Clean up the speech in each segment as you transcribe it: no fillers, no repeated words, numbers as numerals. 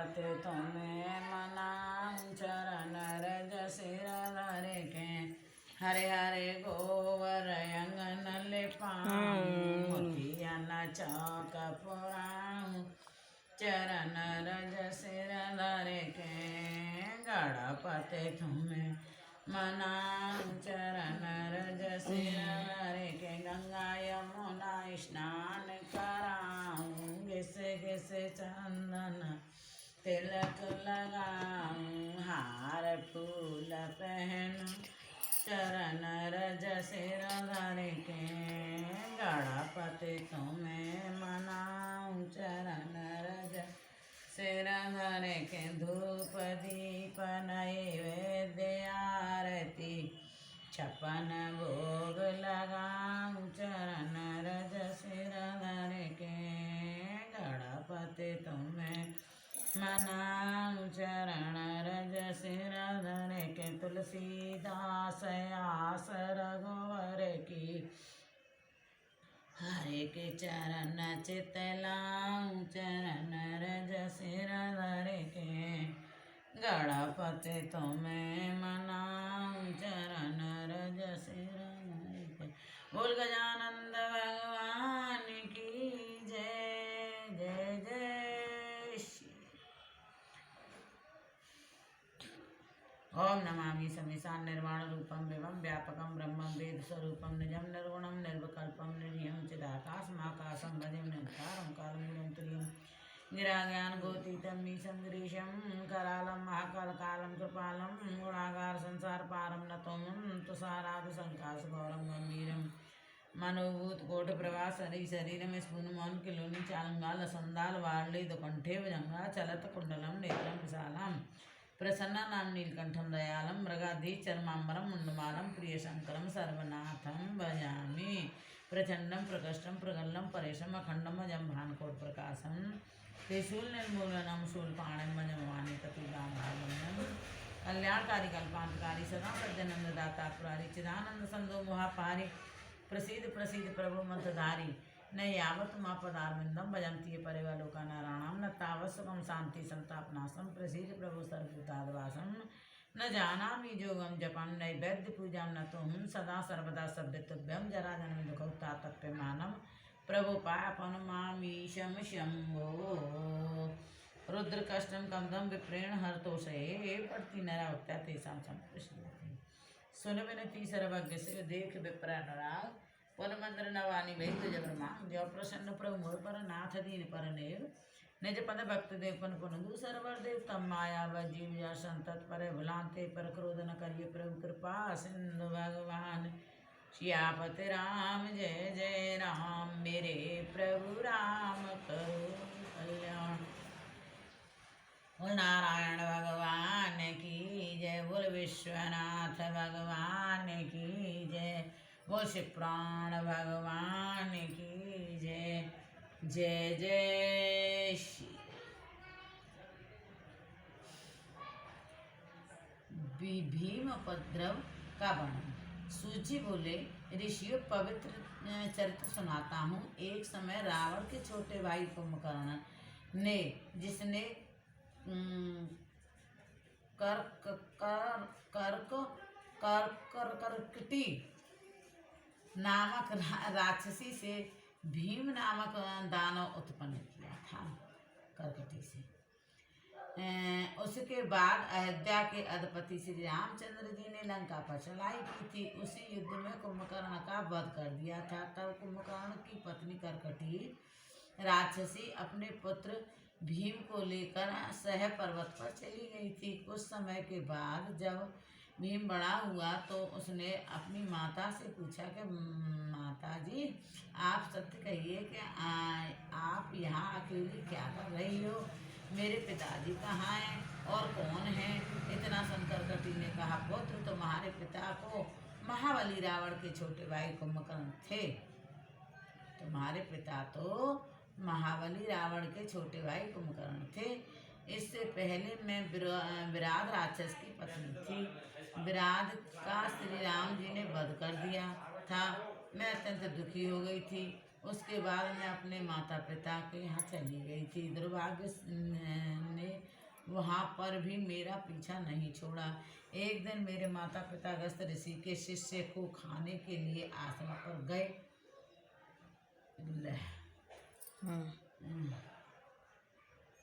पते तुम्हें मनाऊं चरण रज सिर धर के हरे हरे गोवर अंगन लिपाऊं मोतिया न चौक पुराऊं चरण रज सिर धर के गणपते तुम्हें मनाऊं चरण रज सिर धर के गंगा यमुना स्नान कराऊं घिस घिस चंदन तिलक लगाऊं हार फूल पहनूं चरण रज सिर धर के गणपति तुम्हें मनाऊं चरण रज सिर धर के धूप दीप नैवेद्य आरती छपन भोग लगाऊं चरण रज सिर धर के गणपति तुम्हें मनाऊं चरण रज सिर धर के तुलसीदास आस रघुवर की हरे के चरण चितलाऊं चरण रज सिर धर के गणपति तुम्हें मनाऊं चरण रज सिर धर के बोल गजानंद भगवान की जय जय जय श्री ओम नमामि समीशान निर्वाण रूपम विवम व्यापकम ब्रह्मं वेद स्वरूपम निजम निर्गुणम निर्विकल्पम निर्यम चिदाकाशमाकाशम भजम निरंकारं कालमूलं तुर्यं गिराज्ञान गोतीतम मीशं गिरीशं करालं महाकालकालं कृपालं गुणागार संसार पारं नतोमुं तुषारादि संकाश गौरम गंभीरम मनोभूत कोट प्रवास हरि शरीर में स्पून मौन किलोनी चालंगाल संदाल वार्ले दुकंठे भुजंगा चलत कुंडलम नेत्रम विशालम प्रसन्नानां नीलकंठं दयालं मृगाधीश चर्मांबरं मुंडमालं प्रियशंकरं सर्वनाथं भजामि प्रचंडं प्रकष्टं प्रगल्भं परेशम् अखंडं अजम्भानकोट प्रकाशं त्रिशूल निर्मूलनं शूलपाणिं भजमामि कपिलाभावनं कल्याणकारी कल्पांतकारी सदा प्रत्यनंददाता पुरारी चिदानंद संदो महापारी प्रसिद्ध प्रसिद्ध प्रभु मंत्रधारी न यावत मापदारविंदम भजंती परिवालोका नारायणम न तावत्सुखम शांति संतापनाशम प्रसिद्ध प्रभु सर्वभूताद्वासम न जानामि जोगम जपम नैवेद्य पूजा न तो हम सदा सर्वदा सभ्यतुभ्यम जरा जन्म दुखौता तप्यमानम प्रभु पापन मामीशम शंभो रुद्र कष्टम कमदम विप्रेण हरतोषे पड़ती नरा वक्ता तेषां संप्रश्न सुन विनती सर्वज्ञ से देख विप्र नराग पुन मंत्र नवानी भेद जबरमा जो प्रसन्न प्रभु मोर पर नाथ दीन पर नेव निज पद भक्त देव पन पुन दूसर वर देव तम माया जीव जा संतत पर भुलाते पर क्रोध न करिए प्रभु कृपा सिंधु भगवान श्यापति राम जय जय राम मेरे प्रभु राम करो कल्याण बोल नारायण भगवान की जय बोल विश्वनाथ भगवान की जय बोल शिव प्राण भगवान की जय जय जय श्री भीमोपद्रव का वर्णन सूची बोले ऋषियों पवित्र चरित्र सुनाता हूँ। एक समय रावण के छोटे भाई कुंभकर्ण ने जिसने कर्कटी नामक राक्षसी से भीम नामक दानव उत्पन्न किया था। कर्कटी से उसके बाद अयोध्या के अधिपति श्री रामचंद्र जी ने लंका पर चढ़ाई की थी। उसी युद्ध में कुंभकर्ण का वध कर दिया था। तब कुंभकर्ण की पत्नी कर्कटी राक्षसी अपने पुत्र भीम को लेकर सह पर्वत पर चली गई थी। कुछ समय के बाद जब भीम बड़ा हुआ तो उसने अपनी माता से पूछा कि माता जी आप सत्य कहिए कि आप यहाँ अकेली क्या कर रही हो, मेरे पिताजी कहाँ हैं और कौन हैं। इतना सुनकर कर्कटी ने कहा पुत्र तुम्हारे पिता को महाबली रावण के छोटे भाई कुंभकर्ण थे। तुम्हारे पिता तो महाबली रावण के छोटे भाई कुंभकर्ण थे। इससे पहले मैं विराध राक्षस की पत्नी थी। विराध का श्री राम जी ने वध कर दिया था। मैं अत्यंत दुखी हो गई थी। उसके बाद मैं अपने माता पिता के यहाँ चली गई थी। दुर्भाग्य ने वहाँ पर भी मेरा पीछा नहीं छोड़ा। एक दिन मेरे माता पिता अगस्त ऋषि के शिष्य को खाने के लिए आश्रम पर गए।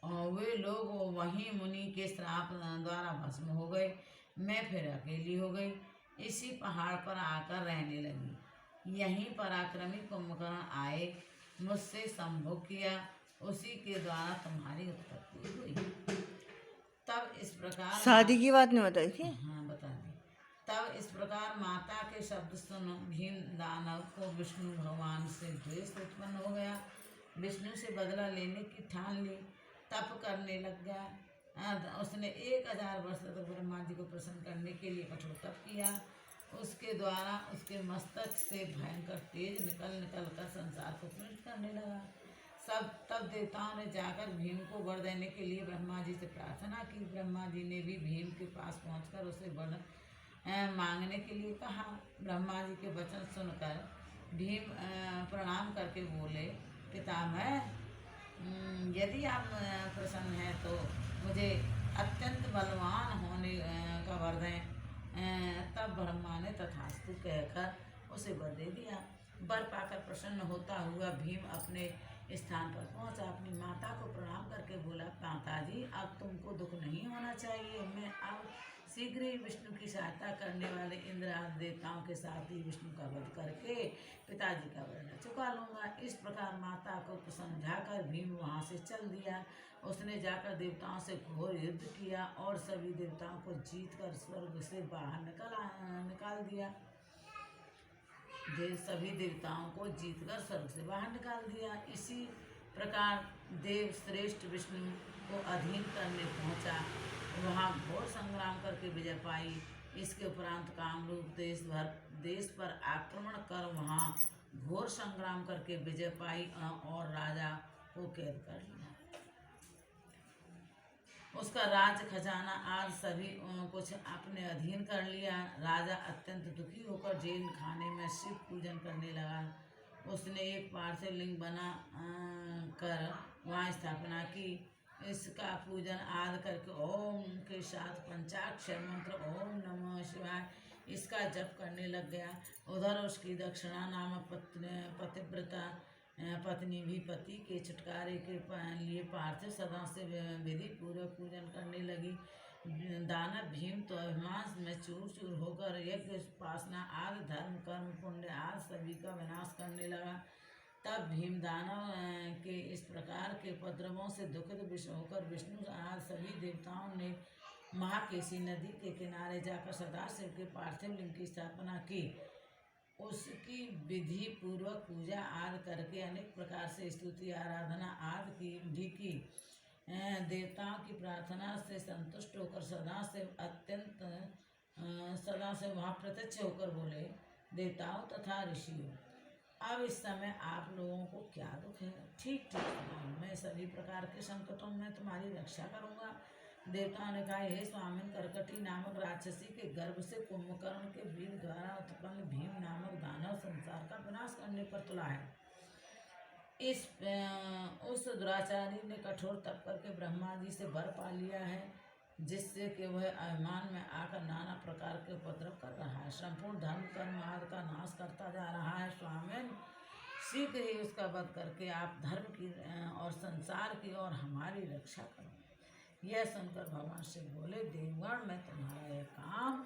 और वे लोग वहीं मुनि के श्राप द्वारा भस्म हो गए। मैं फिर अकेली हो गई, इसी पहाड़ पर आकर रहने लगी। यहीं पराक्रमी कुंभकर्ण आए, मुझसे संभोग किया, उसी के द्वारा तुम्हारी उत्पत्ति हुई। तब इस प्रकार शादी की बात नहीं बताई थी? हाँ, बता दी। तब इस प्रकार माता के शब्द सुन भीम दानव को विष्णु भगवान से द्वेष उत्पन्न हो गया। विष्णु से बदला लेने की ठान ली, तप करने लग गया। उसने 1000 वर्ष तक ब्रह्मा जी को प्रसन्न करने के लिए कठोर तप किया। उसके द्वारा उसके मस्तक से भयंकर तेज निकल कर संसार को पीड़ित करने लगा। तब देवताओं ने जाकर भीम को वर देने के लिए ब्रह्मा जी से प्रार्थना की। ब्रह्मा जी ने भी भीम के पास पहुंचकर उसे वर मांगने के लिए कहा। ब्रह्मा जी के वचन सुनकर भीम प्रणाम करके बोले, पितामह, यदि आप प्रसन्न हैं तो मुझे अत्यंत बलवान होने का वर दें। तब ब्रह्मा ने तथास्तु कहकर उसे वर दे दिया। वर पाकर प्रसन्न होता हुआ भीम अपने स्थान पर पहुंचा। अपनी माता को प्रणाम करके बोला, माताजी, अब तुमको दुख नहीं होना चाहिए। मैं अब शीघ्र ही विष्णु की सहायता करने वाले इंद्र आदि देवताओं के साथ ही विष्णु का वध करके पिताजी का वर्ण चुका लूंगा। इस प्रकार माता को समझाकर भीम वहां से चल दिया। उसने जाकर देवताओं से घोर युद्ध किया और सभी देवताओं को जीतकर स्वर्ग से बाहर निकाल दिया। सभी देवताओं को जीतकर स्वर्ग से बाहर निकाल दिया। इसी प्रकार देव श्रेष्ठ विष्णु को अधीन करने पहुंचा। वहां घोर संग्राम करके विजय पाई। इसके उपरांत कामरूप देश पर आक्रमण कर वहां घोर संग्राम करके विजय पाई और राजा को कैद कर लिया। उसका राज खजाना आज सभी कुछ अपने अधीन कर लिया। राजा अत्यंत दुखी होकर जेल खाने में शिव पूजन करने लगा। उसने एक पार्थिव लिंग बना कर वहाँ स्थापना की। इसका पूजन आदि करके ओम के साथ पंचाक्षर मंत्र ओम नमः शिवाय इसका जप करने लग गया। उधर उसकी दक्षिणा नामक पतिव्रता पत्नी भी पति के छुटकारे के लिए पार्थिव सदा से विधि पूर्वक पूजन करने लगी। दानव भीम तो अभिमान में चूर चूर होकर यज्ञ उपासना आदि धर्म कर्म पुण्य आदि सभी का विनाश करने लगा। तब भीम दानव के इस प्रकार के उपद्रवों से दुखित होकर विष्णु आदि सभी देवताओं ने महाकेशी नदी के किनारे जाकर सदाशिव के पार्थिव लिंग की स्थापना की। उसकी विधि पूर्वक पूजा आदि करके अनेक प्रकार से स्तुति आराधना आदि की। देवताओं की प्रार्थना से संतुष्ट होकर सदा से वहाँ प्रत्यक्ष होकर बोले, देवताओं तथा ऋषियों, अब इस समय आप लोगों को क्या दुख है? ठीक मैं सभी प्रकार के संकटों में तुम्हारी रक्षा करूँगा। देवताओं ने कहा, हे स्वामिन, करकटी नामक राक्षसी के गर्भ से कुंभकर्ण के वीर द्वारा उत्पन्न भीम नामक दानव संसार का विनाश करने पर तुला है। उस दुराचारी ने कठोर तप करके ब्रह्मा जी से वर पा लिया है, जिससे कि वह अभिमान में आकर नाना प्रकार के उपद्रव कर रहा है, संपूर्ण धर्म कर्म आदि का नाश करता जा रहा है। स्वामिन, शीघ्र ही उसका वध करके आप धर्म की और संसार की और हमारी रक्षा करो। यह सुनकर भगवान शिव बोले, देवगण, मैं तुम्हारा यह काम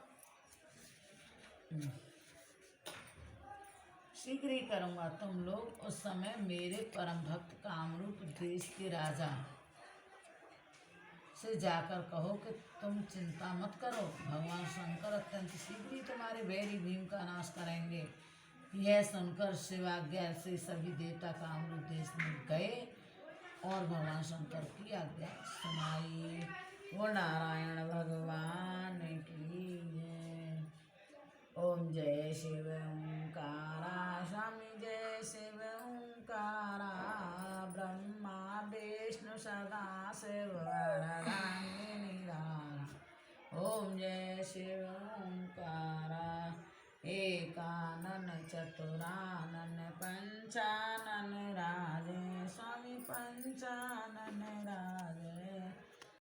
शीघ्र ही करूँगा। तुम लोग उस समय मेरे परम भक्त कामरूप देश के राजा से जाकर कहो कि तुम चिंता मत करो, भगवान शंकर अत्यंत शीघ्र ही तुम्हारे बैरी भीम का नाश करेंगे। यह सुनकर शिवाज्ञा से सभी देवता कामरूप देश में गए और भगवान शंकर की आज्ञा सुनाई। वो नारायण भगवान की जय। ओम जय शिव ओंकारा, स्वामी जय शिव ओंकारा, ब्रह्मा विष्णु सदा शिव